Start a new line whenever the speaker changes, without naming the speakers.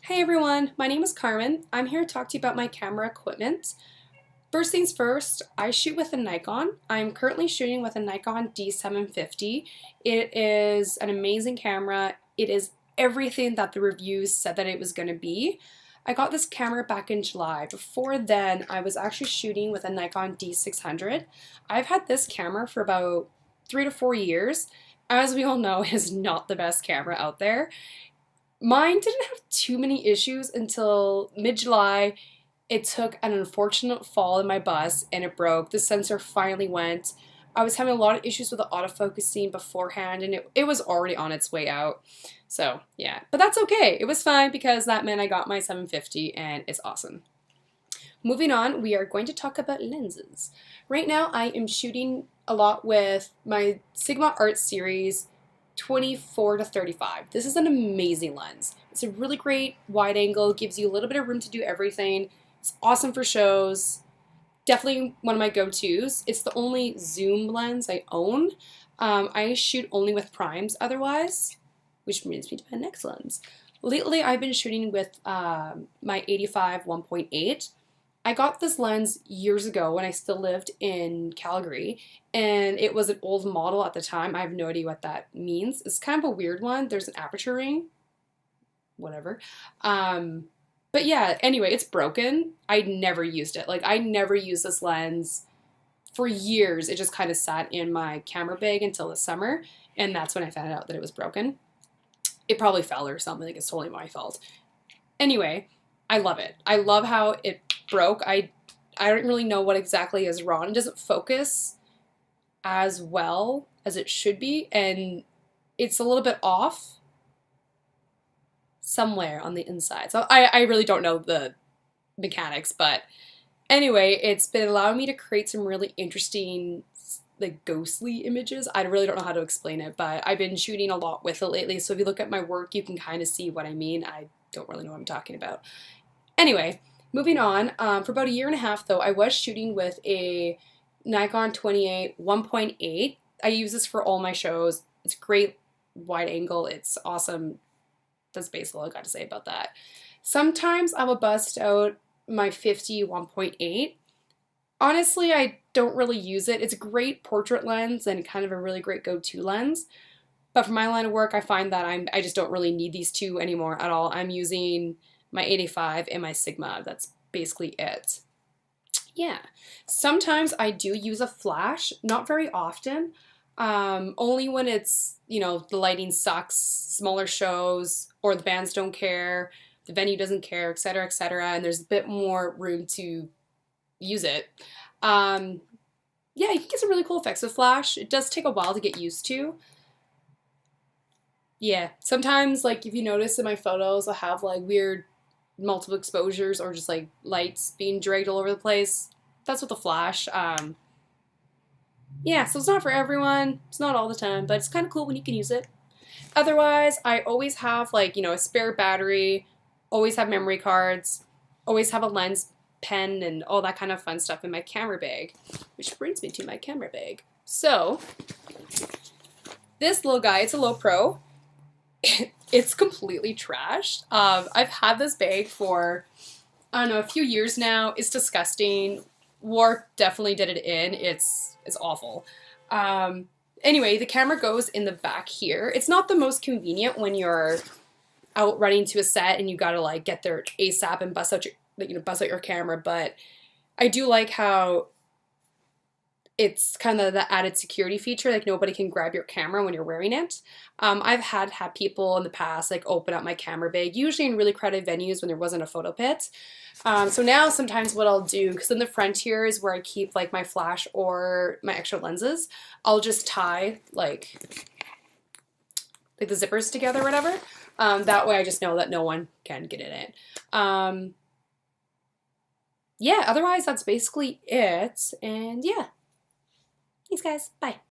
Hey everyone, my name is Carmen. I'm here to talk to you about my camera equipment. First things first, I shoot with a Nikon. I'm currently shooting with a Nikon D750. It is an amazing camera. It is everything that the reviews said that it was going to be. I got this camera back in July. Before then, I was actually shooting with a Nikon D600. I've had this camera for about 3 to 4 years. As we all know, it is not the best camera out there. Mine didn't have too many issues until mid-July. It took an unfortunate fall in my bus and it broke. The sensor finally went. I was having a lot of issues with the autofocusing beforehand and it was already on its way out. So yeah, but that's okay. It was fine because that meant I got my 750 and it's awesome. Moving on, we are going to talk about lenses. Right now I am shooting a lot with my Sigma Art Series 24 to 35. This is an amazing lens. It's a really great wide angle, gives you a little bit of room to do everything. It's awesome for shows. Definitely one of my go-tos. It's the only zoom lens I own. I shoot only with primes otherwise, which brings me to my next lens. Lately I've been shooting with my 85 1.8. I got this lens years ago when I still lived in Calgary, and it was an old model at the time. I have no idea what that means. It's kind of a weird one. There's an aperture ring, whatever. But yeah, anyway, it's broken. I never used it. Like, I never used this lens for years. It just kind of sat in my camera bag until the summer, and that's when I found out that it was broken. It probably fell or something. Like, it's totally my fault. Anyway, I love it. I love how it broke. I don't really know what exactly is wrong. It doesn't focus as well as it should be, and it's a little bit off somewhere on the inside. So I really don't know the mechanics, but anyway, it's been allowing me to create some really interesting, like, ghostly images. I really don't know how to explain it, but I've been shooting a lot with it lately, so if you look at my work, you can kind of see what I mean. I don't really know what I'm talking about. Anyway, moving on, for about a year and a half though, I was shooting with a Nikon 28 1.8. I use this for all my shows. It's great wide angle. It's awesome. That's basically all I got to say about that. Sometimes I will bust out my 50 1.8. Honestly, I don't really use it. It's a great portrait lens and kind of a really great go-to lens. But for my line of work, I find that I just don't really need these two anymore at all. I'm using my 85 and my Sigma. That's basically it. Yeah. Sometimes I do use a flash, not very often. Only when it's, the lighting sucks, smaller shows, or the bands don't care, the venue doesn't care, etc., and there's a bit more room to use it. Yeah, you can get some really cool effects with flash. It does take a while to get used to. Yeah, sometimes, like, if you notice in my photos, I have, like, weird multiple exposures or just, like, lights being dragged all over the place. That's with the flash. Yeah, so it's not for everyone. It's not all the time, but it's kind of cool when you can use it. Otherwise, I always have, like, a spare battery, always have memory cards, always have a lens pen and all that kind of fun stuff in my camera bag, which brings me to my camera bag. So, this little guy, it's a low pro. It's completely trashed. I've had this bag for, I don't know, a few years now. It's disgusting. Warp definitely did it in. It's awful. Anyway, the camera goes in the back here. It's not the most convenient when you're out running to a set and you gotta, like, get there ASAP and bust out your camera, but I do like how it's kind of the added security feature, like nobody can grab your camera when you're wearing it. I've had people in the past, like, open up my camera bag, usually in really crowded venues when there wasn't a photo pit. So now sometimes what I'll do, because in the front here is where I keep, like, my flash or my extra lenses, I'll just tie like the zippers together or whatever. That way I just know that no one can get in it. Yeah, otherwise that's basically it, and yeah. Thanks, guys. Bye.